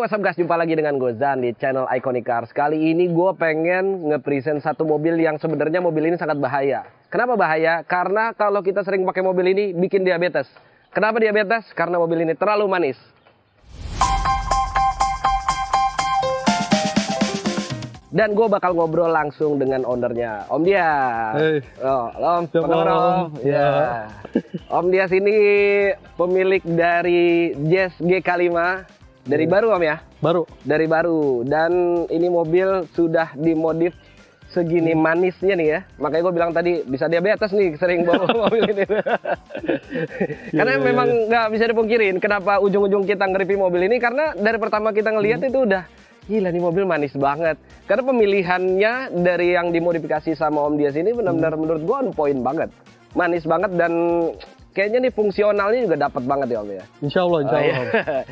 what's up guys, jumpa lagi dengan Gozan di channel Iconic Cars. Kali ini gue pengen nge-present satu mobil yang sebenarnya mobil ini sangat bahaya. Kenapa bahaya? Karena kalau kita sering pakai mobil ini bikin diabetes. Kenapa diabetes? Karena mobil ini terlalu manis. Dan gue bakal ngobrol langsung dengan ownernya, Om Dias. Hey. Oh, Om, apa kabar Om? Ya. Om Dias ini pemilik dari Jazz GK5. Dari baru Om ya? Baru. Dari baru. Dan ini mobil sudah dimodif segini manisnya nih ya. Makanya gue bilang tadi bisa diabetes nih sering bawa mobil ini. Karena memang nggak bisa dipungkirin kenapa ujung-ujung kita nge-review mobil ini. Karena dari pertama kita ngelihat itu udah gila nih mobil manis banget. Karena pemilihannya dari yang dimodifikasi sama Om Dias ini benar-benar menurut gue on point banget. Manis banget dan kayaknya nih fungsionalnya juga dapat banget ya Om ya. Insya Allah, insya Allah.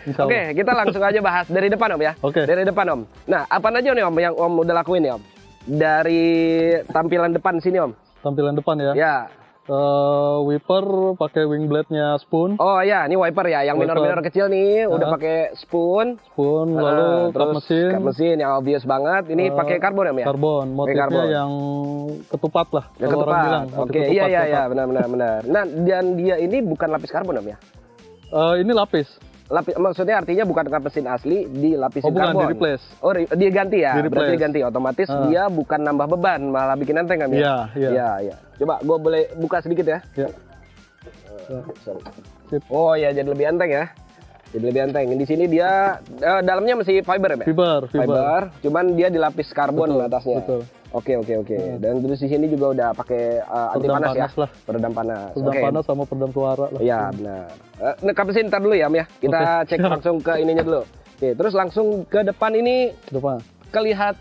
Insya Allah. Oke, kita langsung aja bahas dari depan Om ya. Oke. Dari depan Om. Nah, apa aja nih Om yang Om udah lakuin ya Om? Dari tampilan depan sini Om. Tampilan depan ya. Ya. Wiper pakai wing blade-nya spoon. Oh ya, ini wiper ya, yang minor-minor kecil nih, udah pakai spoon. Spoon, lalu kap mesin. Kap mesin yang obvious banget. Ini pakai karbon ya? Karbon, motifnya karbon. Yang ketupat lah. Ya, kalau orang bilang. Oke, iya, benar. Nah, dan dia ini bukan lapis karbon Om ya? Ini lapis. Lapis, maksudnya artinya bukan kap mesin asli, dilapisin bukan, karbon. di-replace. Oh, dia ganti ya? Berarti Di-replace. ganti. Otomatis dia bukan nambah beban, malah bikin enteng kan ya? Iya. Coba gue boleh buka sedikit ya? Iya. Sip. Oh ya, jadi lebih enteng ya? Jadi lebih enteng. Di sini dia dalamnya masih fiber ya? Fiber. Cuman dia dilapis karbon atasnya. Betul. Oke. Dan terus di sini juga udah pakai anti panas ya? Lah. Peredam panas. Peredam panas sama peredam suara lah. Iya, benar. Nah, kap mesin ntar dulu ya Om ya. Kita cek langsung ke ininya dulu. Oke, terus langsung ke depan ini Depan. kelihat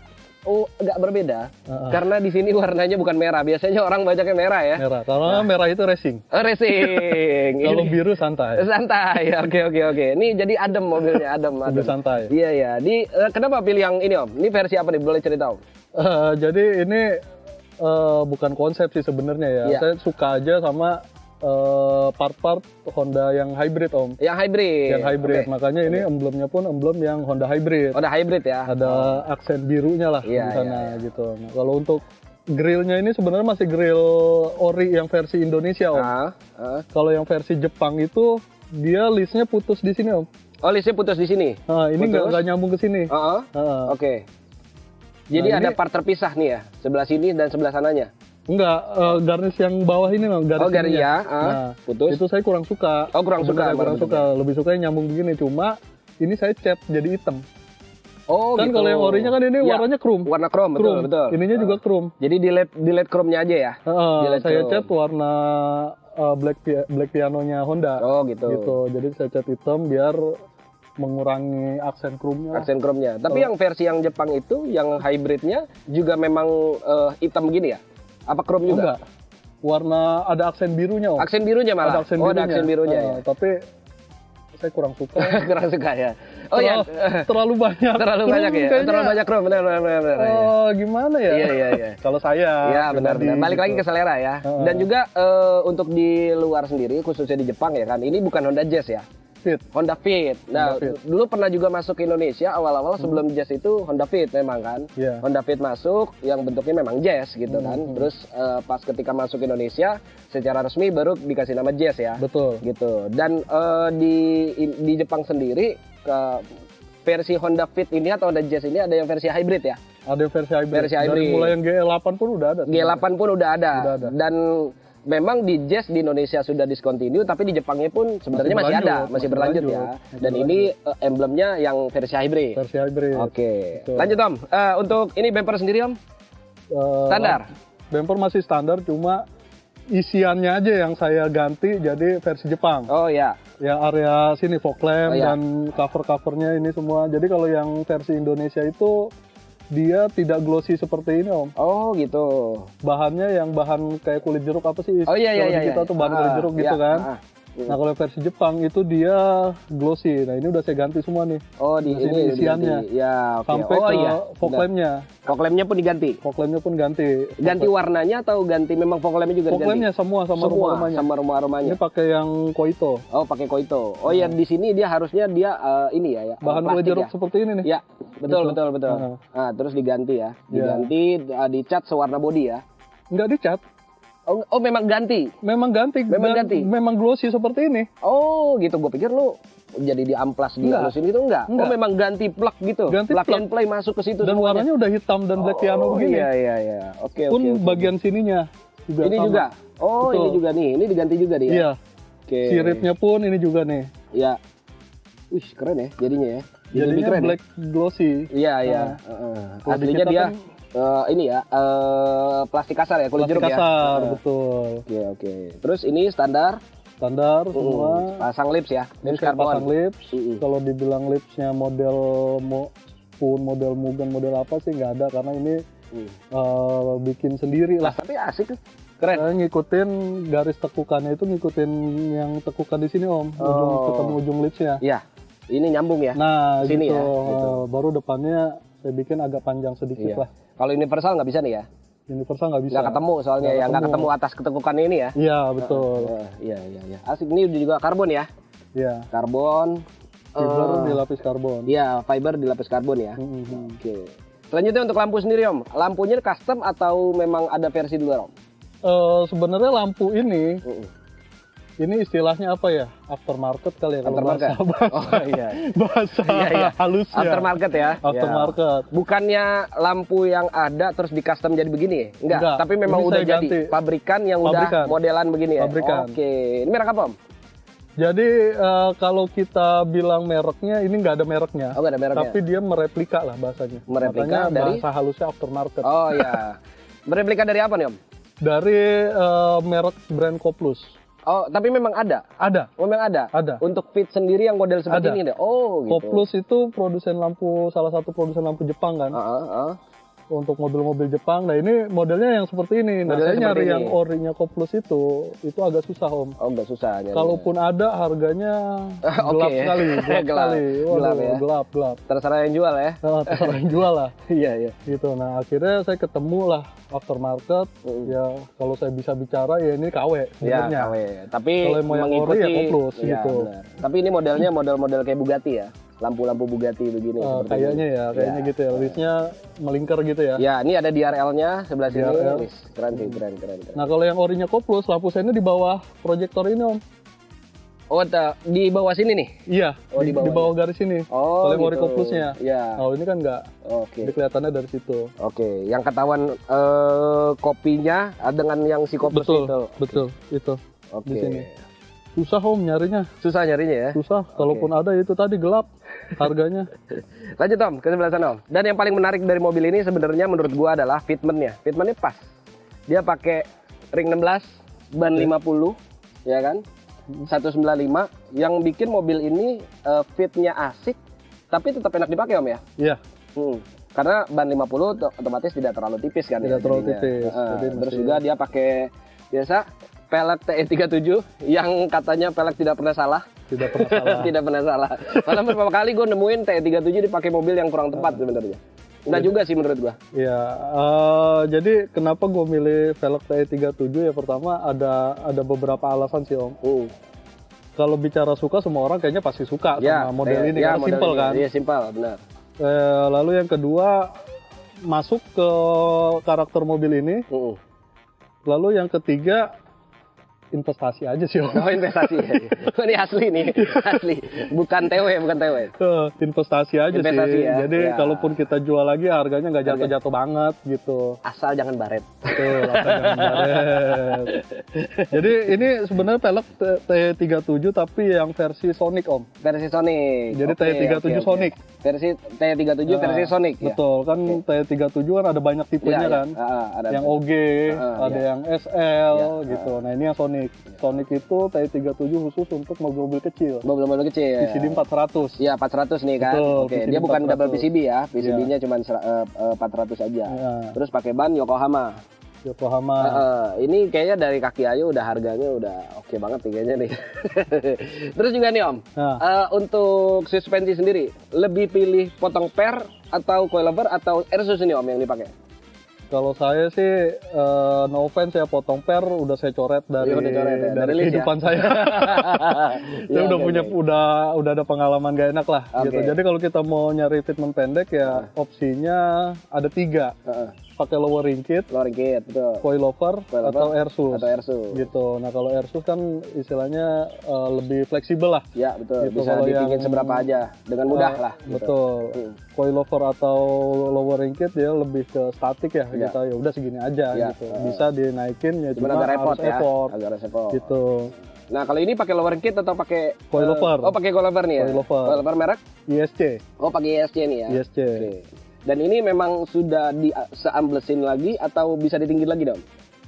agak berbeda. Karena di sini warnanya bukan merah. Biasanya orang banyaknya merah ya. Merah. Kalau merah itu racing. Racing. Kalau biru santai. Santai. Oke. Ini jadi adem mobilnya, adem. Lebih santai. Iya. Kenapa pilih yang ini Om? Ini versi apa nih? Boleh cerita Om? Jadi ini bukan konsep sih sebenarnya ya. Iya. Saya suka aja sama part-part Honda yang hybrid Om. Yang hybrid. Okay. Makanya ini emblemnya pun emblem yang Honda hybrid. Honda hybrid ya. Ada aksen birunya lah di sana gitu. Nah, kalau untuk grillnya ini sebenarnya masih grill ori yang versi Indonesia Om. Kalau yang versi Jepang itu dia listnya putus di sini Om. Oh, listnya putus di sini. Nah, ini nggak nyambung ke sini. Oke. Jadi ada part terpisah nih ya, sebelah sini dan sebelah sananya. Enggak, garnish yang bawah ini loh, garis ya, putus. Itu saya kurang suka. Kurang suka. Lebih suka yang nyambung begini. Cuma ini saya cat jadi hitam. Oh, kan gitu. Kalau yang orinya kan ini warnanya chrome. Warna chrome, betul. Ininya juga chrome. Jadi di LED chrome-nya aja ya? Saya cat warna black pianonya Honda. Oh, gitu. Jadi saya cat hitam biar mengurangi aksen chrome-nya. Tapi yang versi yang Jepang itu, yang hybridnya juga memang hitam begini ya? Apa chrome juga? Enggak. Warna ada aksen birunya Om. Aksen birunya malah? Ada aksen birunya ya. Tapi saya kurang suka. Kurang suka ya? Terlalu banyak. Terlalu banyak ya? Kayaknya. Terlalu banyak chrome, benar. Gimana ya? Iya. Kalau saya. Iya, benar. Balik lagi ke selera ya. Dan juga untuk di luar sendiri, khususnya di Jepang ya kan, ini bukan Honda Jazz ya? Honda Fit. Nah, dulu pernah juga masuk ke Indonesia awal-awal sebelum Jazz itu Honda Fit memang kan. Honda Fit masuk yang bentuknya memang Jazz gitu kan. Terus pas ketika masuk Indonesia secara resmi baru dikasih nama Jazz ya. Betul. Gitu. Dan di Jepang sendiri versi Honda Fit ini atau Honda Jazz ini ada yang versi hybrid ya? Ada yang versi hybrid. Dari mulai yang G8 pun udah ada. G8 pun udah ada. Dan memang di Jazz di Indonesia sudah discontinue, tapi di Jepangnya pun sebenarnya masih berlanjut ya. Dan ini emblemnya yang versi hybrid. Oke. Lanjut Om. Untuk ini bumper sendiri Om? Standar? Bumper masih standar, cuma isiannya aja yang saya ganti jadi versi Jepang. Oh ya. Yang area sini fog lamp dan cover-covernya ini semua. Jadi kalau yang versi Indonesia itu dia tidak glossy seperti ini Om. Oh gitu. Bahannya yang bahan kayak kulit jeruk apa sih? Oh iya. Kita tuh bahan kulit jeruk gitu kan. Nah kalau versi Jepang itu dia glossy. Nah ini udah saya ganti semua nih. Oh di ini isiannya. Ya oke. Sampai ke fog lampnya. Fog lampnya pun diganti. Fog lampnya pun ganti. Ganti warnanya atau ganti memang fog lampnya juga diganti? Fog lampnya sama rumah-rumahnya. Sama rumah-rumahnya. Ini pakai yang Koito. Oh pakai Koito. Oh ya di sini dia harusnya dia ini ya. Bahan kue jeruk seperti ini nih. Ya betul. Nah terus diganti ya. Diganti dicat sewarna body ya. Enggak dicat. Oh memang ganti. Memang ganti. Memang glossy seperti ini. Oh gitu, gue pikir lu jadi di amplas di halusin gitu enggak? Oh memang ganti plug gitu. Ganti plug and play masuk ke situ. Dan warnanya udah hitam dan black piano begini. Iya. Oke. Pun bagian sininya juga ini sama. Juga. Oh betul. Ini juga nih. Ini diganti juga dia. Iya. Oke. Siripnya pun ini juga nih. Iya. Wih keren ya jadinya ya. Jadinya keren, black glossy. Iya. Aslinya dia ini ya plastik kasar ya, kulit jeruk ya. Plastik kasar, betul. Oke. Terus ini standar semua. Pasang lips ya, lips karbon. Pasang lips. Kalau dibilang lipsnya model Spoon, model Mugen, model apa sih nggak ada karena ini bikin sendiri lah. Tapi asik, keren. Saya ngikutin garis tekukannya itu ngikutin yang tekukan di sini Om, ketemu ujung lipsnya. Iya. Ini nyambung ya. Nah, sini gitu. Ya. Gitu. Baru depannya saya bikin agak panjang sedikit lah. Kalau universal nggak bisa nih ya? Universal nggak bisa. Nggak ketemu soalnya ya, nggak ketemu atas ketekukan ini ya? Iya betul. Iya. Asik, ini juga karbon ya? Iya. Karbon. Fiber dilapis karbon. Iya, fiber dilapis karbon ya. Oke. Selanjutnya untuk lampu sendiri Om, lampunya custom atau memang ada versi di luar Om? Sebenarnya lampu ini. Ini istilahnya apa ya? Aftermarket kali ya kalau bahasa. Oh iya. Bahasa halusnya. Aftermarket ya. Aftermarket. Bukannya lampu yang ada terus di custom jadi begini? Enggak. Tapi memang udah jadi ganti. Pabrikan yang udah modelan begini ya. Pabrikan. Oke. Ini merek apa Om? Jadi kalau kita bilang mereknya ini nggak ada mereknya. Oh nggak ada mereknya. Tapi dia mereplika lah bahasanya. Mereplika dari bahasa halusnya aftermarket. Oh iya. Mereplika dari apa nih Om? Dari merek brand Koplus. Oh, tapi memang ada? Ada. Oh, memang ada? Ada. Untuk fit sendiri yang model seperti ini deh? Oh, gitu. Koplus itu produsen lampu, salah satu produsen lampu Jepang kan? Untuk mobil-mobil Jepang. Nah ini modelnya yang seperti ini. Nah saya nyari yang orinya Koplus itu agak susah Om. Oh agak susah. Kalaupun ada harganya gelap sekali. Gelap. Terserah yang jual ya? Terserah yang jual lah. Iya. Gitu. Nah akhirnya saya ketemu lah aftermarket. Ya kalau saya bisa bicara ya ini KW sebenarnya. Ya KW. Tapi kalau mau yang ori ya Koplus gitu. Benar. Tapi ini modelnya model kayak Bugatti ya? Lampu-lampu Bugatti begini. Kayaknya gitu ya. Listnya melingkar gitu ya. Ya, ini ada DRL-nya sebelah sini. Keren sih, keren. Nah, kalau yang orinya Koplus, lampu saya ini di bawah proyektor ini, Om. Oh, di bawah sini nih? Iya, di bawah garis ini. Oh, kalau yang ori Koplusnya. Iya. Kalau ini kan enggak. Oke. Kelihatannya dari situ. Oke, yang ketahuan kopinya dengan yang si Koplus itu. Betul, itu. Oke. Di sini. Susah Om nyarinya. Susah nyarinya ya? Susah, kalaupun ada itu tadi gelap harganya. Lanjut Om, ke sebelah sana Om. Dan yang paling menarik dari mobil ini sebenarnya menurut gua adalah fitmentnya. Fitmentnya pas. Dia pakai ring 16, ban 50, ya kan? 195, yang bikin mobil ini fitnya asik, tapi tetap enak dipakai Om ya? Iya. Karena ban 50 otomatis tidak terlalu tipis kan? Tidak terlalu tipis. Terus juga dia pakai biasa pelek TE37 yang katanya pelek tidak pernah salah. Tidak pernah salah. Karena beberapa kali gue nemuin TE37 dipakai mobil yang kurang tepat sebenarnya. Enggak juga sih menurut gue. Iya. Jadi kenapa gue milih velg TE37 ya, pertama ada beberapa alasan sih Om. Kalau bicara suka, semua orang kayaknya pasti suka sama model ini karena simpel kan. Iya simpel, benar. Lalu yang kedua, masuk ke karakter mobil ini. Lalu yang ketiga, investasi aja sih Om. Oh investasi ya. Ini asli nih, asli. Bukan TW. Investasi aja investasi sih. Ya. Jadi kalaupun kita jual lagi harganya nggak jatuh-jatuh banget gitu. Asal jangan baret. Betul, asal jangan baret. Jadi ini sebenarnya pelek T37 tapi yang versi Sonic Om. Versi Sonic. Jadi T37 Sonic. Versi T37 versi Sonic. Betul, kan T37 kan ada banyak tipenya kan. Ada yang OG, ada yang SL gitu. Nah ini yang Sonic. Sonic itu T37 khusus untuk mobil-mobil kecil. Mobil-mobil kecil. PCB 400. Iya, 400 nih kan. Betul, oke, dia bukan 400. Double PCB ya. PCB-nya cuma 400 aja. Terus pakai ban Yokohama. Yokohama. Ini kayaknya dari kaki ayu udah harganya udah oke banget nih kayaknya nih. Terus juga nih Om, untuk suspensi sendiri, lebih pilih potong per atau coilover atau Airsus ini Om yang dipakai? Kalau saya sih no offense ya, potong per udah saya coret dari kehidupan saya. Saya udah punya udah ada pengalaman gak enak lah gitu. Jadi kalau kita mau nyari fitment pendek ya opsinya ada 3. Pakai lowering kit, betul. coilover atau Airsus. Gitu. Nah kalau Airsus kan istilahnya lebih fleksibel lah. Ya betul. Gitu. Bisa ditinggiin seberapa aja dengan mudah lah. Gitu. Betul. Coilover atau lowering kit dia lebih ke statik ya. Gitu. Ya udah segini aja gitu. Bisa dinaikin ya cuma agak repot harus effort. Agak repot. Gitu. Nah kalau ini pakai lowering kit atau pakai coilover? Pakai coilover nih ya. Coilover merek? ISC. Oh pakai ISC nih ya. ISC. Okay. Dan ini memang sudah seamblesin lagi atau bisa ditinggi lagi dong?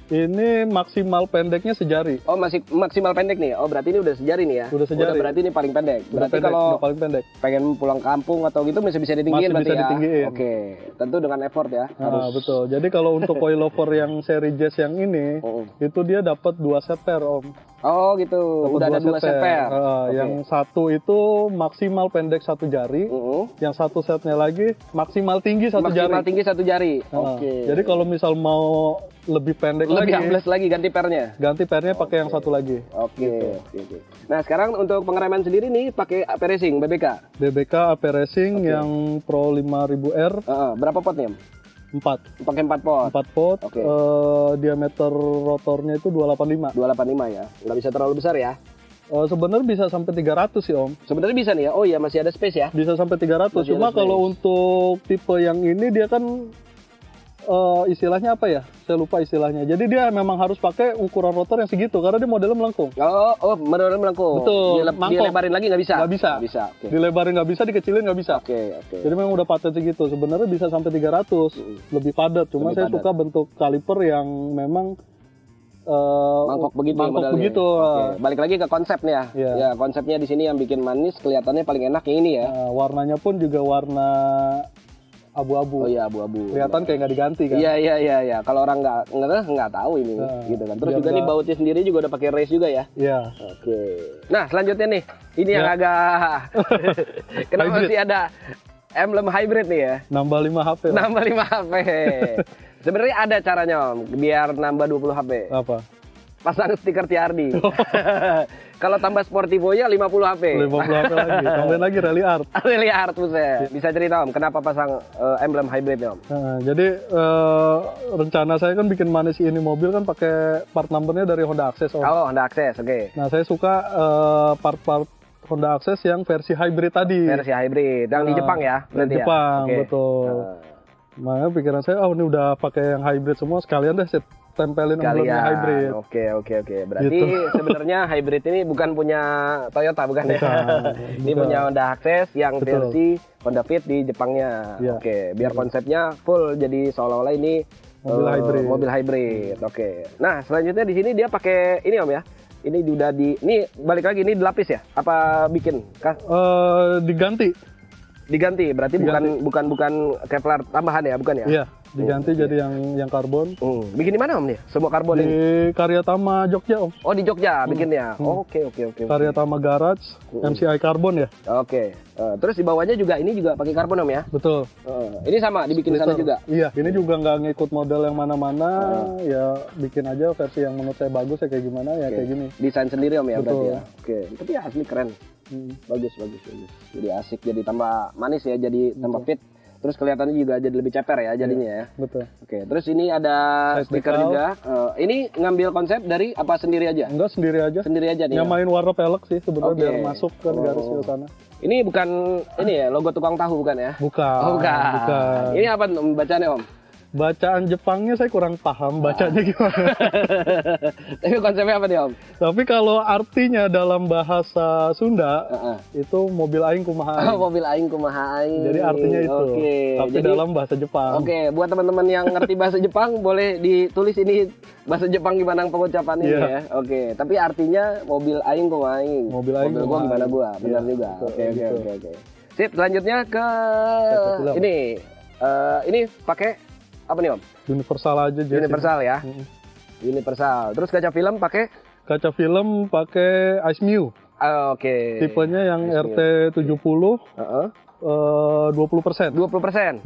Ini maksimal pendeknya sejari. Oh masih maksimal pendek nih? Oh berarti ini udah sejari nih ya? Udah sejari. Berarti ini paling pendek? Berarti kalau paling pendek. Pengen pulang kampung atau gitu masih bisa ditinggiin berarti ya? Ditinggiin. Oke, tentu dengan effort ya? Betul, jadi kalau untuk coilover yang seri Jazz yang ini, itu dia dapat 2 set pair Om. Oh gitu, udah ada 2 set pair. Yang satu itu maksimal pendek 1 jari, yang satu setnya lagi maksimal tinggi 1 jari. Maksimal tinggi 1 jari. Jadi kalau misal mau lebih pendek lebih ambles lagi ganti pernya. Ganti pernya pakai yang satu lagi. Oke. Nah sekarang untuk pengereman sendiri nih pakai AP Racing BBK. BBK AP Racing yang Pro 5000R. Berapa pot nih? 4. Pakai 4 pot. 4 pot. Diameter rotornya itu 285. 285 ya. Nggak bisa terlalu besar ya. Sebenarnya bisa sampai 300 sih Om. Sebenarnya bisa nih ya. Oh iya masih ada space ya. Bisa sampai 300. Cuma kalau untuk tipe yang ini dia kan istilahnya apa ya? Saya lupa istilahnya. Jadi dia memang harus pakai ukuran rotor yang segitu karena dia modelnya melengkung. Modelnya melengkung. Betul. Dilebarin lagi nggak bisa? Nggak bisa. Okay. Dilebarin nggak bisa, dikecilin nggak bisa. Oke. Jadi memang udah paten segitu. Sebenarnya bisa sampai 300. Lebih padat. Cuma saya suka bentuk kaliper yang memang mangkok begitu. Okay. Balik lagi ke konsep nih ya. Ya konsepnya di sini yang bikin manis, kelihatannya paling enak yang ini ya. Warnanya pun juga warna abu-abu. Oh iya abu-abu. Kelihatan kayak nggak diganti kan? Iya. Kalau orang nggak tahu ini, gitu kan. Terus juga nih bautnya sendiri juga udah pakai race juga ya? Iya. Oke. Nah selanjutnya nih, ini yang agak kenapa sih ada emblem hybrid nih ya? Nambah 5 HP. Nambah 5 HP. Sebenarnya ada caranya Om, biar nambah 20 HP. Apa? Pasang stiker TRD. Kalau tambah Sportivo-nya 50 HP. 50 HP lagi, tambahin lagi Rally Art. Rally Art buset. Bisa cerita Om, kenapa pasang emblem hybrid Om? Jadi rencana saya kan bikin manis ini mobil kan pakai part numbernya dari Honda Access Om. Oh Honda Access, oke. Nah saya suka part-part Honda Access yang versi hybrid tadi. Versi hybrid, yang di Jepang ya? Di Jepang, betul. Makanya pikiran saya, ini udah pakai yang hybrid semua, sekalian deh saya tempelin emblemnya hybrid. Oke. Berarti gitu. Sebenarnya hybrid ini bukan punya Toyota, bukan ya? Ini punya Honda Access yang versi Honda Fit di Jepangnya. Oke, biar konsepnya full jadi seolah-olah ini mobil hybrid. Oke. Nah, selanjutnya di sini dia pakai ini Om ya. Ini udah ini balik lagi ini dilapis ya? Apa bikin? Diganti, berarti bukan Kevlar tambahan ya, bukan ya? Iya, diganti jadi yang karbon. Bikin di mana Om nih? Semua karbon di ini? Di Karyatama Jogja Om. Oh di Jogja bikinnya? Oke. Karyatama Garage, MCI karbon ya? Oke. Terus di bawahnya juga ini juga pakai karbon Om ya? Betul. Ini sama dibikin di sana juga? Iya, ini juga nggak ngikut model yang mana-mana, ya bikin aja versi yang menurut saya bagus ya kayak gimana ya kayak gini. Desain sendiri Om ya berarti ya? Oke, tapi asli keren. Bagus. Jadi asik, jadi tambah manis ya, jadi tambah fit. Terus kelihatannya juga jadi lebih ceper ya jadinya ya. Betul. Oke, terus ini ada stiker juga. Ini ngambil konsep dari apa sendiri aja? Enggak, sendiri aja. Sendiri aja nih. Nyamain warna pelek sih sebenarnya biar masuk kan garis ke sana. Ini bukan ini ya logo tukang tahu bukan ya? Bukan. Ini apa bacanya Om? Bacaan Jepangnya saya kurang paham bacanya gimana. Tapi konsepnya apa nih Om? Tapi kalau artinya dalam bahasa Sunda itu mobil aing kumaha aing. Mobil aing kumaha aing. Jadi artinya itu. Tapi jadi, dalam bahasa Jepang. Buat teman-teman yang ngerti bahasa Jepang boleh ditulis ini bahasa Jepang gimana pengucapan ini ya. Tapi artinya mobil aing kumaha aing. Mobil gua gimana gua. Benar juga. Oke. Sip, selanjutnya ke ini pakai apa nih Om? Universal aja. Universal ya. Universal. Terus kaca film pakai? Kaca film pakai Aismiu. Oke. Tipenya yang RT70. 20%. 20%. 20%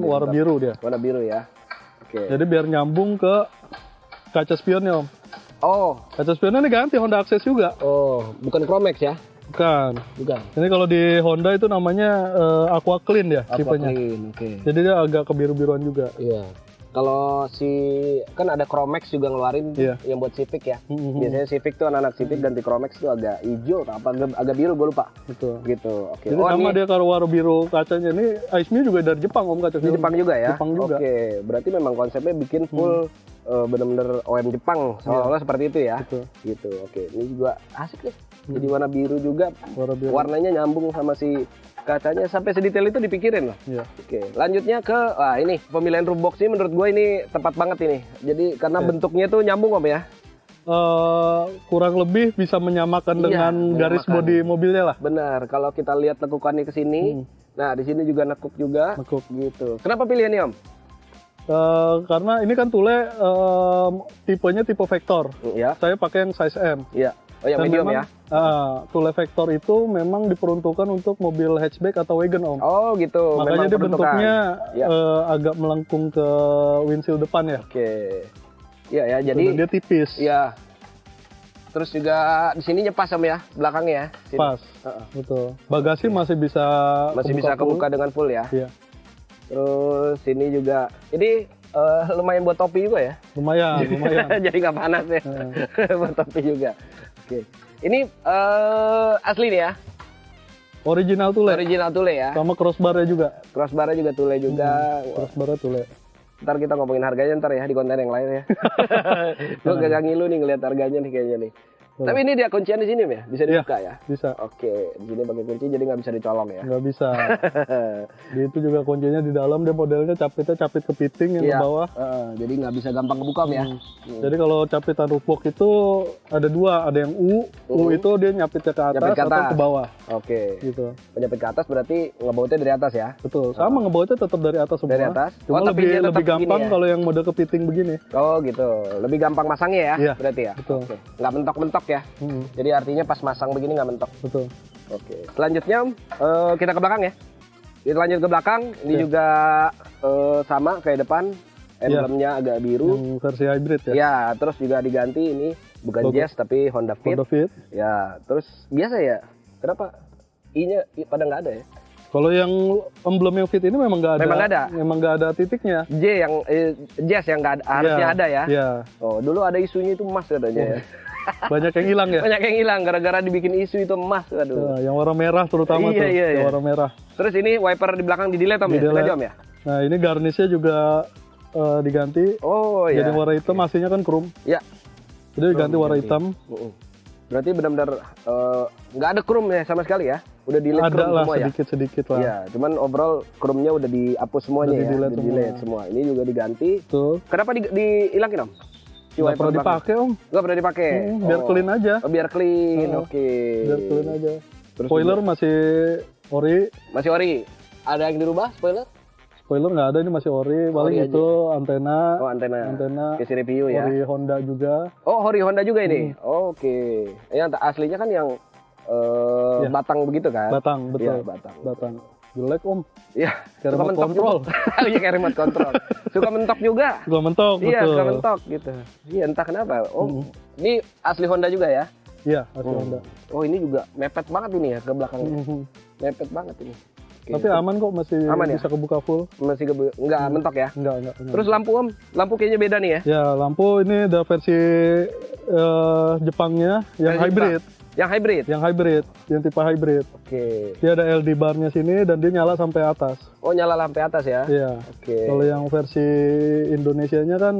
warna biru dia. Warna biru ya. Oke. Jadi biar nyambung ke kaca spionnya Om. Oh. Kaca spionnya ini ganti Honda Access juga. Oh, bukan Chromex ya? Bukan. Ini kalau di Honda itu namanya Aqua Clean ya tipenya. Oke. Jadi dia agak kebiru-biruan juga. Iya. Kalau kan ada Chromex juga ngeluarin yang buat Civic ya. Biasanya Civic tuh anak-anak Civic ganti Chromex tuh agak hijau atau apa agak biru gue lupa. Betul. Gitu. Oke. Jadi sama dia kalau warna biru kacanya ini Aismi juga dari Jepang Om kaca film. Jepang juga ya. Jepang juga. Oke. Berarti memang konsepnya bikin full bener-bener OEM Jepang seolah-olah seperti itu ya. Betul. Gitu. Oke. Ini juga asik nih. Jadi warna biru juga. Warnanya nyambung sama si kacanya sampai sedetail itu dipikirin loh. Iya. Oke, lanjutnya ke ini pemilihan room box ini menurut gue ini tepat banget ini. Jadi karena bentuknya tuh nyambung Om ya. Kurang lebih bisa menyamakan dengan garis bodi mobilnya lah. Benar. Kalau kita lihat lekukannya ke sini, nah di sini juga nekuk juga. Nekuk gitu. Kenapa pilihannya Om? Karena ini kan tule tipenya tipe vektor. Iya. Saya pakai yang size M. Iya. Oh yang medium memang, ya? Tule vektor itu memang diperuntukkan untuk mobil hatchback atau wagon Om. Oh gitu. Makanya dia bentuknya agak melengkung ke windshield depan ya. Oke. Iya ya. Jadi dia tipis. Iya. Terus juga di sininya pas Om ya, belakangnya ya. Sini. Pas. Betul. Bagasi masih bisa kebuka dengan full ya. Iya. Terus sini juga. Ini lumayan buat topi juga ya? Lumayan. Jadi nggak panas ya. Buat topi juga. Oke. Ini asli nih ya? Original tule. Original tule ya? Sama crossbar-nya juga. Crossbar-nya juga tule juga. Crossbar-nya tule. Ntar kita ngomongin harganya ntar ya di konten yang lain ya. Gue gak ngilu nih ngeliat harganya nih kayaknya nih. Tapi ini dia kuncian di sini ya? Bisa dibuka ya? Bisa. Oke, di sini pakai kunci jadi nggak bisa dicolong ya? Nggak bisa. Dia itu juga kuncinya di dalam, dia modelnya capit kepiting yang ke bawah. Jadi nggak bisa gampang kebuka ya? Jadi kalau capitan roof box itu ada dua, ada yang U itu dia nyapitnya ke atas atau ke bawah. Oke. Gitu. Penyapit ke atas berarti ngebautnya dari atas ya? Betul. Sama ngebautnya tetap dari atas semua. Dari atas. Cuma lebih gampang kalau yang model kepiting begini. Oh gitu. Lebih gampang masangnya ya? Iya. Berarti ya? Betul. Oke. Nggak mentok-mentok ya? Jadi artinya pas masang begini nggak mentok. Betul. Oke. Selanjutnya kita ke belakang ya. Kita lanjut ke belakang. Ini juga sama kayak depan. Emblemnya agak biru. Yang versi hybrid ya. Ya. Terus juga diganti ini bukan Jazz tapi Honda Fit. Honda Fit. Ya. Terus biasa ya. Kenapa I-nya pada nggak ada ya? Kalau yang emblem yang Fit ini memang nggak ada. Memang nggak ada titiknya. Jazz yang nggak ada, harusnya ada ya. Iya. Oh dulu ada isunya itu emas katanya ya. Banyak yang hilang ya? Banyak yang hilang gara-gara dibikin isu itu emas. Aduh. Yang warna merah terutama tuh. Yang warna merah. Terus ini wiper di belakang di delete Om ya? Om ya? Nah ini garnishnya juga diganti. Oh iya. Jadi warna hitam, aslinya kan chrome. Iya. Jadi diganti warna hitam. Berarti benar-benar nggak ada chrome ya sama sekali ya? Udah delete chrome semua ya? Sedikit lah. Iya, cuman overall chrome-nya udah dihapus semuanya ya? Delete semua. Ini juga diganti. Tuh. Kenapa dihilangin Om? Nggak pernah dipakai Om. Nggak pernah dipakai? Biar clean aja. Oh, biar clean, oke. Biar clean aja. Terus spoiler juga masih ori. Masih ori. Ada yang dirubah spoiler? Spoiler nggak ada, ini masih ori. Paling itu antena. Oh antena. Kasih review ya. Ori Honda juga. Oh Ori Honda juga ini? Oke. Yang aslinya kan yang batang begitu kan? Batang, betul. Ya, batang. Jelek Om. Iya. Kayak remote control. Iya kayak remote control. Suka mentok juga. Suka mentok, betul. Iya suka mentok gitu. Iya entah kenapa. Oh ini asli Honda juga ya? Iya asli Honda. Oh ini juga mepet banget ini ya ke belakangnya. Mepet banget ini. Tapi aman kok, masih bisa kebuka full. Masih nggak mentok ya? Enggak. Terus lampu Om? Lampu kayaknya beda nih ya? Ya lampu ini ada versi Jepangnya yang hybrid. Yang hybrid, yang tipe hybrid. Oke. Dia ada LED barnya sini dan dia nyala sampai atas. Oh nyala sampai atas ya? Iya. Oke. Kalau yang versi Indonesianya kan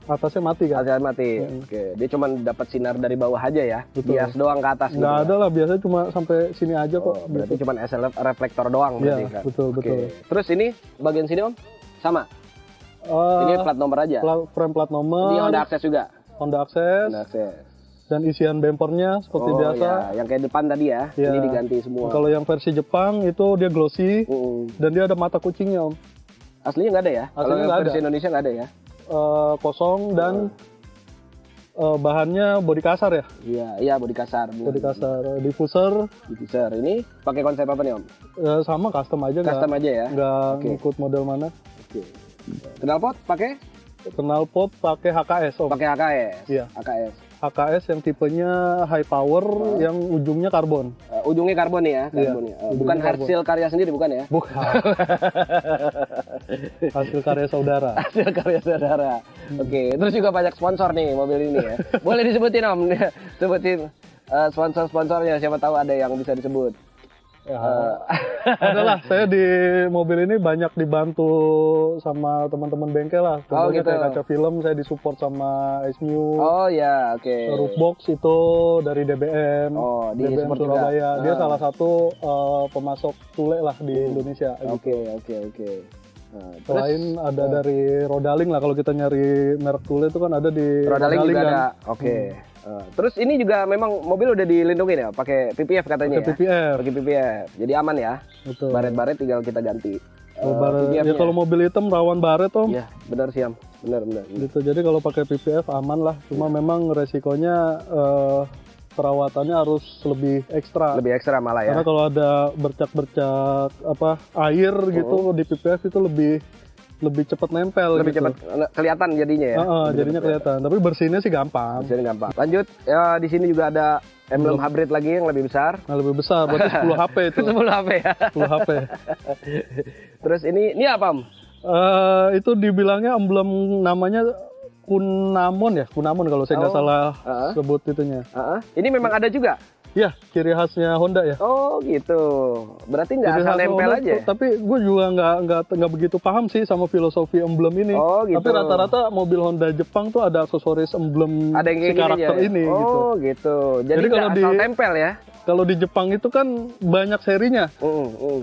atasnya mati kan? Atasnya mati. Oke. Dia cuma dapat sinar dari bawah aja ya? Betul. Bias doang ke atas. Nggak ada lah, biasanya cuma sampai sini aja kok. Berarti cuma SLF reflektor doang berarti kan? Betul. Terus ini bagian sini Om? Sama? Ini plat nomor aja? Frame plat nomor. Ini Honda Access juga? Honda Access. Dan isian bempernya seperti biasa. Ya. Yang kayak depan tadi ya, ini diganti semua. Kalau yang versi Jepang itu dia glossy dan dia ada mata kucingnya Om. Aslinya nggak ada ya? Kalau Aslinya nggak versi ada. Indonesia nggak ada ya? Kosong dan bahannya body kasar ya. Iya, bodi kasar. Body kasar, diffuser. Diffuser. Ini pakai konsep apa nih Om? Sama custom aja. Custom aja ya? Nggak Oke. ngikut model mana. Oke. Knalpot pakai? Knalpot pakai HKS Om. Pakai HKS. Iya. HKS. HKS yang tipenya high power yang ujungnya karbon. Ujungnya karbon nih ya, karbon ya. Bukan ujungnya karbon. hasil karya sendiri bukan ya? Bukan. Hasil karya saudara. Hasil karya saudara. Oke, terus juga banyak sponsor nih mobil ini ya. Boleh disebutin Om, sebutin sponsor-sponsornya, siapa tahu ada yang bisa disebut. Ya, adalah saya di mobil ini banyak dibantu sama teman-teman bengkel lah. Contohnya gitu. kayak kaca film saya disupport sama SNU. Oh ya, oke. Roofbox itu dari DBM. Oh, di DBM support Surabaya. juga. Dia salah satu pemasok tule lah di Indonesia. Oke. Nah, Selain ada dari Rodaling lah, kalau kita nyari merek tule itu kan ada di Rodaling juga kan. ada. Oke. Terus ini juga memang mobil udah dilindungi ya, pakai PPF katanya Pakai ya. PPF. Pakai PPF. Jadi aman ya. Betul. Baret-baret tinggal kita ganti. Ya kalau mobil hitam rawan baret Om. Iya, benar sih Om. Benar. Gitu. Jadi kalau pakai PPF aman lah. Cuma memang resikonya perawatannya harus lebih ekstra. Lebih ekstra malah ya. Karena kalau ada bercak-bercak air gitu di PPF itu lebih cepat nempel. Lebih gitu. cepat kelihatan jadinya ya. Jadinya kelihatan. Tapi bersihnya sih gampang. Bersihnya gampang. Lanjut, ya di sini juga ada emblem hybrid lagi yang lebih besar. Nah, lebih besar, berarti 10 HP itu. 10 HP ya. 10 HP. Terus ini apa Om? Itu dibilangnya emblem namanya Kunamon ya, Kunamon kalau saya nggak salah sebut itunya. Ini memang ada juga? Ya, ciri khasnya Honda ya. Oh gitu. Berarti nggak asal nempel aja? Tapi gue juga nggak begitu paham sih sama filosofi emblem ini. Oh gitu. Tapi rata-rata mobil Honda Jepang tuh ada aksesoris emblem ada yang si karakter aja, ya? ini. Oh gitu. Jadi kalau nggak asal tempel ya? Kalau di Jepang itu kan banyak serinya,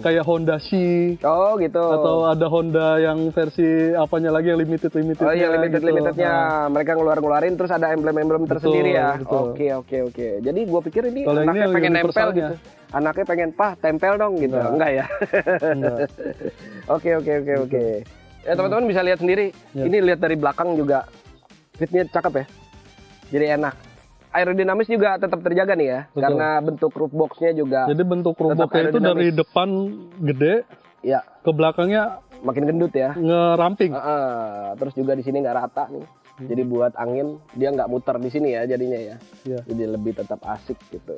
kayak Honda C. Oh gitu. Atau ada Honda yang versi apanya lagi yang limited. Oh iya limitednya. Mereka ngeluarin terus ada emblem-emblem tersendiri ya. Betul. Oke. Jadi gua pikir ini kalau anaknya ini pengen nempel gitu. Anaknya pengen tempel dong gitu. Enggak ya? Enggak. Oke. Ya teman-teman bisa lihat sendiri. Ya. Ini lihat dari belakang juga fitnya cakep ya. Jadi enak. Aerodinamis juga tetap terjaga nih ya. Betul. Karena bentuk roof box-nya juga. Jadi bentuk roof box-nya itu dari depan gede, ya, ke belakangnya makin gendut ya. Ngeramping. Terus juga di sini nggak rata nih. Jadi buat angin dia nggak muter di sini ya jadinya ya. Iya. Jadi lebih tetap asik gitu.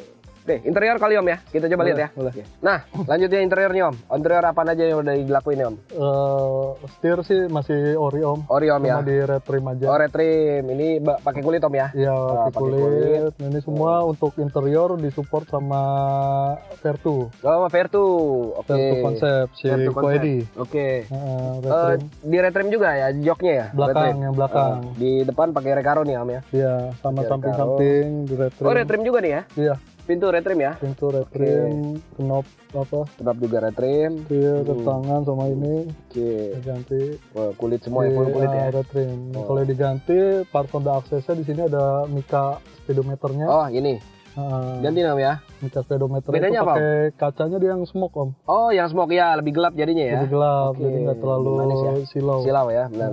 Oke, interior kali Om ya. Kita coba lihat ya. Boleh. Nah, lanjutnya interiornya Om. Interior apa aja yang udah dilakuin Om? Setir sih masih ori Om. Ori Om ya. Cuma di red trim aja. Oh, red trim. Ini pakai kulit Om ya? Iya, pakai kulit. Nah, ini semua untuk interior disupport sama Vertu. Oh, Vertu. Oke. Vertu konsep si Koedi. Oke. Red trim. Di red trim juga ya joknya ya? Belakang, yang belakang. Di depan pakai Recaro nih Om ya? Iya, sama samping-samping di red trim. Oh, red trim juga nih ya? Iya. Pintu red trim ya? Pintu red trim, knob Tetap juga red trim. Iya, tangan sama ini. Oke. Diganti. Wah, kulit semua ya, full kulit ya? Red trim. Nah, kalau diganti, part Honda Access-nya di sini ada Mika speedometernya. Oh, ini. Ganti Om ya? Mika speedometer bedanya itu apa, pakai kacanya dia yang smoke Om. Oh, yang smoke ya, lebih gelap jadinya ya? Lebih gelap, Oke. jadi nggak terlalu Manis ya? silau. Ya, benar.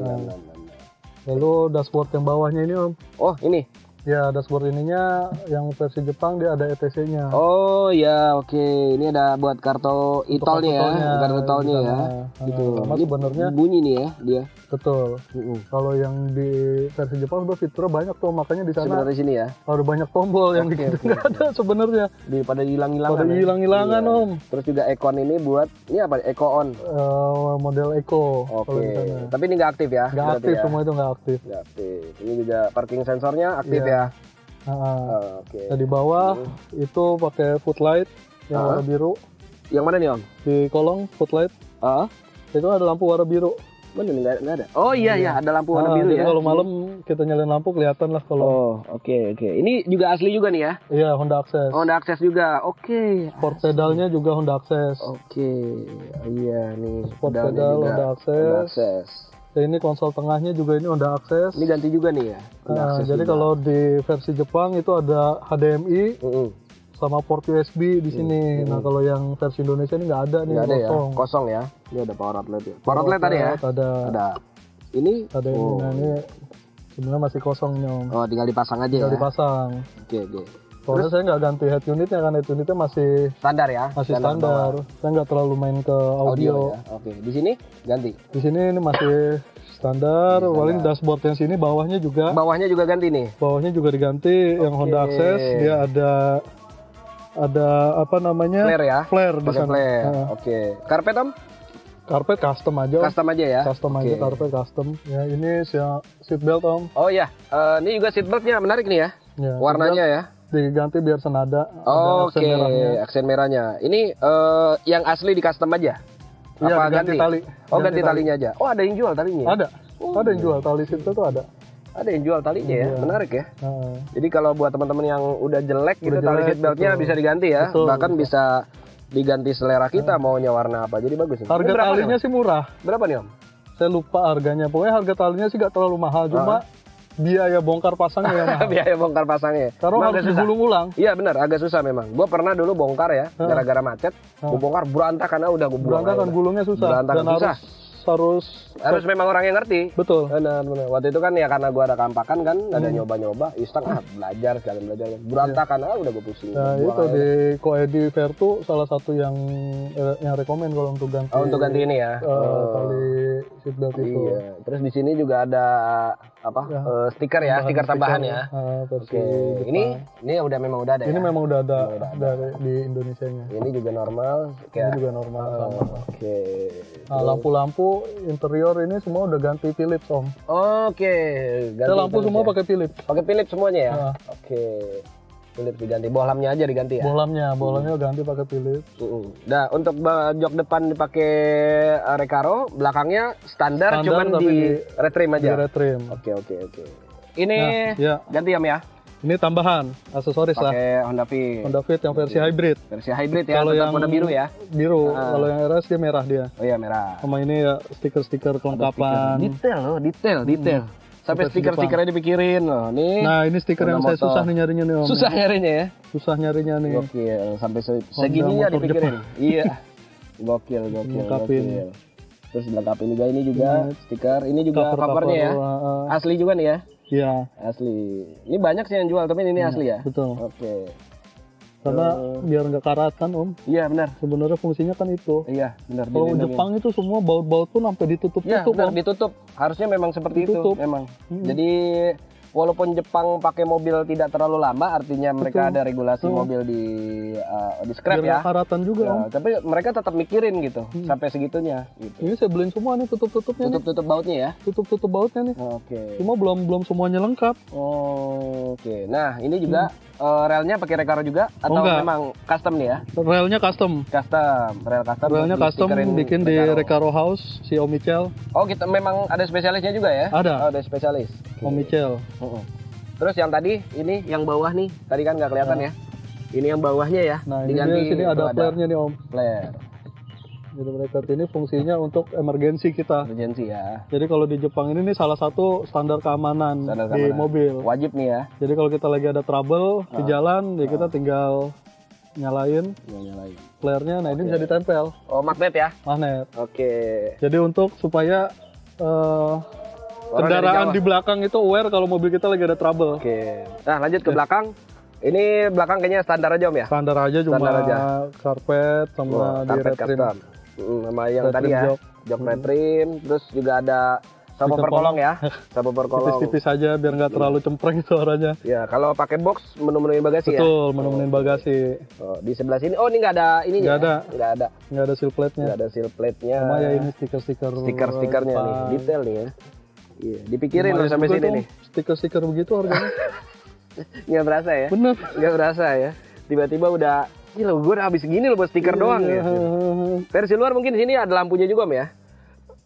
Lalu dashboard yang bawahnya ini Om. Oh, ini? Ya, dashboard ininya yang versi Jepang dia ada ETC-nya. Oh ya, oke. Ini ada buat kartu e-tolnya ya, kartu tolnya ya. Gitu. Sama sebenarnya bunyi nih ya dia. betul. Kalau yang di versi Jepang udah fiturnya banyak tuh, makanya di sana Sebenarnya di sini ya. ada banyak tombol yang di kita nggak ada sebenarnya. Pada hilang-hilangan. Pada hilang-hilangan Om. Terus juga Econ ini buat ini apa? Eco on. Model Eco. Oke. Tapi ini nggak aktif ya? Nggak aktif, semua itu nggak aktif. Nggak aktif. Ini juga parking sensornya aktif ya. Oke. Nah, di bawah itu pakai footlight yang warna biru. Yang mana nih Om? Di kolong footlight itu ada lampu warna biru. Mana nih nggak ada? Oh iya ada lampu warna biru jadi ya. kalau malam kita nyalain lampu kelihatan lah kalau. Oh oke. Ini juga asli juga nih ya? Iya, Honda Access. Honda Access juga. Oke. Sport pedalnya juga Honda Access. Oke. Iya nih. Sport pedal juga Honda Access. Ini konsol tengahnya juga ini Honda Access. Ini ganti juga nih ya? Jadi kalau di versi Jepang itu ada HDMI, sama port USB di sini. Nah kalau yang versi Indonesia ini nggak ada nih, nggak ada kosong. ya, kosong ya. Ini ada power outlet ya. Power outlet tadi ya. Ada. Ini Ada ini. Nah ini sebenarnya masih kosong nih Om. oh tinggal dipasang aja Tinggal ya. dipasang. Oke oke. Soalnya saya nggak ganti head unitnya, karena head unitnya masih Standar ya. standar. bawah. Saya nggak terlalu main ke audio. Ya. Oke. Di sini ganti. Di sini ini masih standar. Paling dashboard yang sini bawahnya juga. Bawahnya juga ganti nih. Bawahnya juga diganti. Yang Honda Access dia ada apa namanya? Flare ya. Flare di Pakai sana. flare. Nah, Oke. Karpet Om? karpet custom aja. Om. Custom aja ya. Custom aja, Oke. karpet custom. Ya ini seat belt Om. Oh iya, ini juga seatbeltnya menarik nih ya. Ya, Warnanya ya. diganti biar senada. Oke, Ada aksen merahnya. aksen merahnya. Ini yang asli di custom aja? Iya, Apa ganti tali. Oh, ganti talinya aja. Oh, ada yang jual talinya? Ada. Ada yang jual tali seat belt tuh ada. Ada yang jual talinya ya, Iya. menarik ya. Nah, Jadi kalau buat teman-teman yang udah jelek gitu, Udah tali jelek, seat beltnya betul. bisa diganti ya. Betul, Bahkan betul. bisa diganti selera kita maunya warna apa. Jadi bagus. Ini harga berapa talinya nih, sih murah. Om? Berapa nih Om? Saya lupa harganya. Pokoknya harga talinya sih gak terlalu mahal. Cuma biaya bongkar pasangnya yang mahal. Biaya bongkar pasangnya. Karena Emang harus agak susah? digulung ulang. Iya benar, agak susah memang. Gua pernah dulu bongkar ya, gara-gara macet. Gua bongkar berantakan, udah gua buang. Berantakan, aja. gulungnya susah. Berantakan Dan susah. harus Memang orang yang ngerti. betul. Benar. Waktu itu kan ya karena gua ada kampakan kan, ada nyoba-nyoba, iseng belajar, sekalian belajar. Berantakan, udah gua pusing. Nah Gua itu buang aja. di Koedi Vertu salah satu yang rekomen kalau untuk ganti. Oh, untuk ganti ini ya. Tali seat belt itu. Iya. Terus di sini juga ada apa? Stiker ya, stiker tambahan ya. Versi Oke. Jepang. Ini memang udah ada Ini ya. memang udah ada dari di Indonesianya. Ini juga normal Ini kayak. juga normal sama. Oke. Nah, lampu-lampu interior ini semua udah ganti Philips Om. Oke. Saya lampu semua pakai Philips. Pakai Philips semuanya ya? Nah. Oke. Philips diganti, bohlamnya aja diganti ya? Bohlamnya ganti pakai Philips. Nah, untuk jok depan dipakai Recaro, belakangnya standar cuman tapi di retrim Di aja. retrim. Oke. Ini Nah, ya. ganti ya? Ini tambahan aksesoris lah. Pakai Honda Fit. Honda Fit yang versi hybrid. Versi hybrid ya, Kalau tetap yang warna biru ya? Biru. Kalau yang RS dia merah dia. Oh iya, merah. Sama ini ya stiker-stiker kelengkapan. Detail loh, detail. Sampai Versi stiker-stikernya dipikirin loh. Nih. Nah, ini stiker yang Honda saya motor. susah nih nyarinya nih Om. Susah nyarinya ya? Susah nyarinya nih. Gokil, sampai segininya motor dipikirin. Iya. Gokil. Dilengkapin. Terus dilengkapin juga ini juga stiker. Ini juga covernya ya. Asli juga nih ya? Iya, Asli. Ini banyak sih yang jual, tapi ini asli ya? betul. Oke. Karena biar nggak karatan Om. Iya, benar. Sebenarnya fungsinya kan itu. Iya, benar. Kalau Jepang itu semua baut-baut pun sampai Iya, ditutup-tutup benar, Om. ditutup. Harusnya memang seperti Ditutup. itu, memang. Jadi walaupun Jepang pakai mobil tidak terlalu lama, artinya mereka ada regulasi mobil di scrap Biar ya. nggak karatan juga Om. Ya, tapi mereka tetap mikirin gitu, sampai segitunya. Gitu. Ini saya beliin semua nih tutup-tutupnya nih. Tutup-tutup bautnya ya. Tutup-tutup bautnya nih. Oke. Cuma belum semuanya lengkap. Oke. Nah, ini juga relnya pakai Recaro juga atau enggak. memang custom nih ya? Relnya custom. Rel custom. Relnya terus custom distikerin bikin di Recaro House si Om Michel. Oh, kita memang ada spesialisnya juga ya? Ada. Oh, ada spesialis. Oke. Om Michel. Terus yang tadi ini yang bawah nih, tadi kan nggak kelihatan ya? Ini yang bawahnya ya? Nah, ini diganti dia, sini itu ada flare-nya nih Om. Flare. Jadi mereka ini fungsinya untuk emergensi kita. Emergency ya. Jadi kalau di Jepang ini nih salah satu standar keamanan Standar di keamanan. mobil. Wajib nih ya. Jadi kalau kita lagi ada trouble di jalan, ya kita tinggal nyalain Yang nyalain. flare-nya. Nah, ini bisa ditempel Oh, magnet ya? magnet. Oke. Jadi untuk supaya Orang kendaraan dari di belakang itu aware kalau mobil kita lagi ada trouble. Oke. Nah, lanjut ke belakang. Ini belakang kayaknya standar aja Om ya? Standar aja cuma Standar aja. karpet sama di Karpet retrim. custom. Sama yang Retrim tadi ya. jok. Jok retrim, terus juga ada subwoofer kolong ya. Subwoofer kolong. Tipis-tipis aja biar nggak terlalu cempreng suaranya. Ya, kalau pakai box menu-menuin bagasi ya. Betul, menemenin bagasi. Oh, di sebelah sini. Oh, ini nggak ada ininya. Nggak ada. Nggak ada. Nggak ada seal plate-nya. Nggak ada seal plate-nya. Sama ya ini stiker-stiker. Stiker-stikernya nih, depan. detail nih ya. Iya, dipikirin loh Lumayan sampai juga sini tuh, nih. Stiker-stiker begitu harganya. Nggak berasa ya? Bener. Nggak berasa ya. Tiba-tiba udah, gila gue udah habis segini loh buat stiker doang ya. Versi luar mungkin di sini ada lampunya juga Om ya?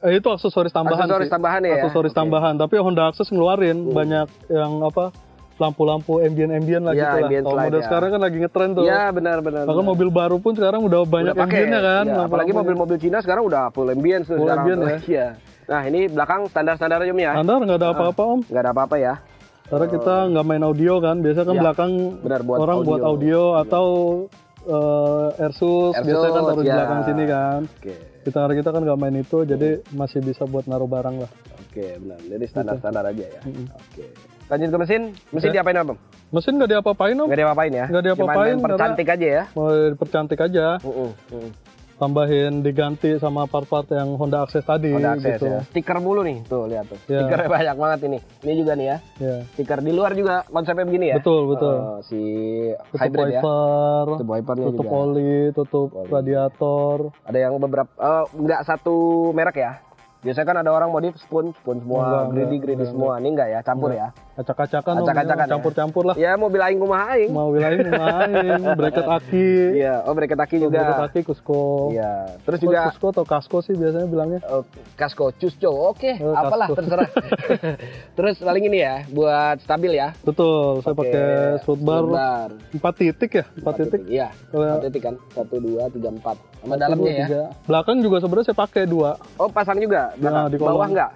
Itu aksesoris tambahan. Aksesoris sih. tambahan ya? Aksesoris Oke. tambahan. Tapi Honda Access ngeluarin banyak yang apa? Lampu-lampu ambient lah Ya, gitu lah. ambient Kalau light model ya. sekarang kan lagi ngetren tuh. Iya, benar-benar. Bahkan mobil baru pun sekarang udah banyak Udah pakai, ambientnya kan. ya, apalagi lampu-lampunya. mobil-mobil Cina sekarang udah full ambience tuh Full sekarang ambient tuh. ya. Iya. Nah, ini belakang standar-standar aja Om ya? Standar nggak ada apa-apa Om. Nggak ada apa-apa ya. Karena kita nggak main audio kan, biasanya kan Ya, belakang benar, buat orang buat audio atau Airsus biasanya kan taruh di ya. belakang sini kan. Oke. Kita kan nggak main itu, jadi masih bisa buat naruh barang lah. Oke, benar. Jadi standar-standar aja ya. Oke. Lanjut ke mesin. Mesin diapain Om? Mesin nggak diapa-apain Om. Nggak diapa-apain ya? Nggak diapa-apain, Cuman percantik aja ya? Mau dipercantik aja. Tambahin diganti sama part-part yang Honda Access tadi. Honda Access gitu. ya. Stiker mulu nih, tuh lihat tuh. Ya. Stikernya banyak banget ini. Ini juga nih ya. Ya. Stiker di luar juga konsepnya begini ya? Betul. Si Tutup hybrid ya. wiper, Tutup wipernya tutup juga. oli, tutup radiator. Ada yang beberapa nggak satu merek ya. Biasanya kan ada orang modif spoon semua, greedy semua. Ini enggak ya, campur ya. Acak-acakan, Acak-acakan ya. campur-campur lah. Ya mobil aing kumaha aing. Mau wilayah main, bracket aki. Iya, bracket aki juga. Bracket aki, Cusco. Iya. Terus juga Cusco atau Casco sih biasanya bilangnya. Kasko Cusco. Oke, apalah Casco. terserah. Terus paling ini ya, buat stabil ya. Betul, saya pakai shoot bar 4 titik ya, 4 titik. Iya. 4 titik kan. 1 2 3 4. Sama dalamnya ya. Belakang juga sebenarnya saya pakai 2. Oh, pasang juga. Nah, di kolong. Bawah enggak?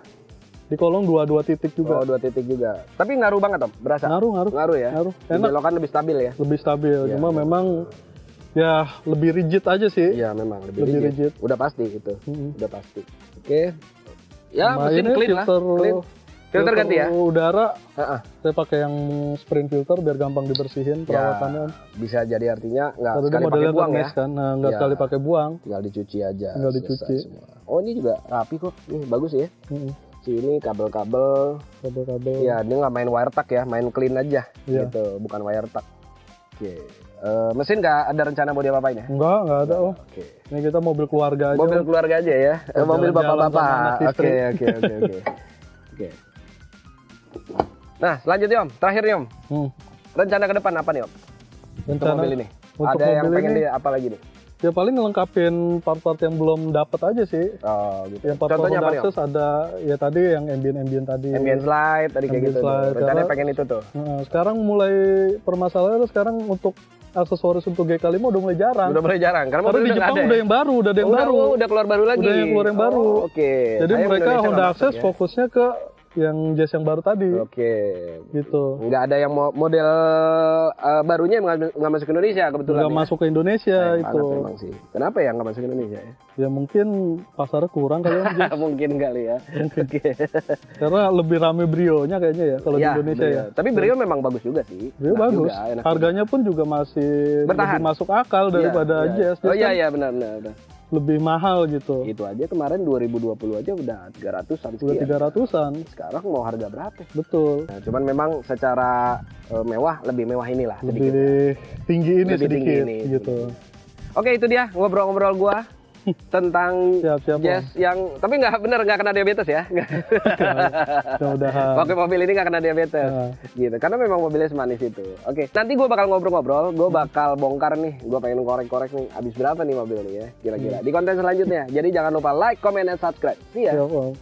Di kolong 2 titik juga. Oh, 2 titik juga. Tapi ngaruh banget, Om. Berasa? Ngaruh ya? Ngaruh. Enak. Belokan lebih stabil ya? Lebih stabil, Iya. cuma memang ya lebih rigid aja sih. Iya, memang lebih Lebih rigid. rigid. Udah pasti itu. Udah pasti. Oke. Ya, Sama mesin ini clean lah. Clean. Filter ganti ya? Udara, Heeh. saya pakai yang sprint filter biar gampang dibersihin perawatannya. Bisa jadi artinya nggak Kalau dia sekali pakai modelnya buang ya? Darkness kan, nah nggak Iya. sekali pakai buang. Tinggal dicuci aja. Tinggal selesai dicuci. semua. Oh, ini juga rapi kok. Ini bagus ya. Sini kabel-kabel. Kabel-kabel. Ya, dia nggak main wire tag ya, main clean aja. Iya. Gitu, bukan wire tag. Oke. Mesin nggak ada rencana mau diapa-apain ya? Nggak ada Om. Oke. Ini kita mobil keluarga aja. Mobil Om. keluarga aja ya. Mobil Jalan-jalan sama bapak-bapak. anak istri. Oke. Oke. Nah, selanjutnya Om, terakhir nih Om. Rencana ke depan apa nih Om? Untuk Rencana mobil ini. untuk Ada yang mobil pengen ini, apa lagi nih? ya paling ngelengkapin part-part yang belum dapat aja sih. Oh, gitu. Yang part Contohnya apa Honda nih Om? Access ada ya tadi yang ambient tadi. Ambient slide tadi kayak Ambient gitu. slide, Tuh. Rencananya karena- pengen itu tuh. Nah, sekarang mulai permasalahannya sekarang untuk aksesoris untuk GK5 udah mulai jarang. Udah mulai jarang karena Karena mobil di Jepang nggak ada udah ya? yang baru, udah ada yang baru. Udah keluar baru lagi. Udah yang keluar yang baru. Oh, oke. Jadi Saya mereka Indonesia Honda nggak Access masuk ya. fokusnya ke yang Jazz yang baru tadi. Oke. Gitu. Nggak ada yang model barunya yang nggak masuk ke Indonesia kebetulan. Nggak ya? masuk ke Indonesia Sayang itu. banget memang sih. Kenapa ya nggak masuk ke Indonesia ya? Ya mungkin pasarnya kurang kali ya. Jazz. Mungkin kali ya. Oke. Karena lebih rame Brio-nya kayaknya ya kalau di Indonesia Brio. ya. Tapi Brio memang bagus juga sih. Brio Enak bagus. juga, enak Harganya pun juga masih Bertahan. lebih masuk akal daripada Jazz. Oh Jazz iya kan iya benar. lebih mahal gitu. Itu aja kemarin 2020 aja udah 300-an Udah sekian. 300-an. Sekarang mau harga berapa? Betul. Nah, cuman memang secara mewah lebih mewah inilah sedikit. Lebih tinggi ini Lebih tinggi sedikit ini, gitu. Oke, itu dia ngobrol-ngobrol gua tentang Siap, Jazz yang tapi nggak kena diabetes ya. Mudah-mudahan. Pakai mobil ini nggak kena diabetes. Gitu. Karena memang mobilnya semanis itu. Oke, nanti gua bakal ngobrol-ngobrol, gua bakal bongkar nih, gua pengen korek-korek nih habis berapa nih mobil nih ya kira-kira. Di konten selanjutnya. Jadi jangan lupa like, comment, dan subscribe. See ya. Siap, Om.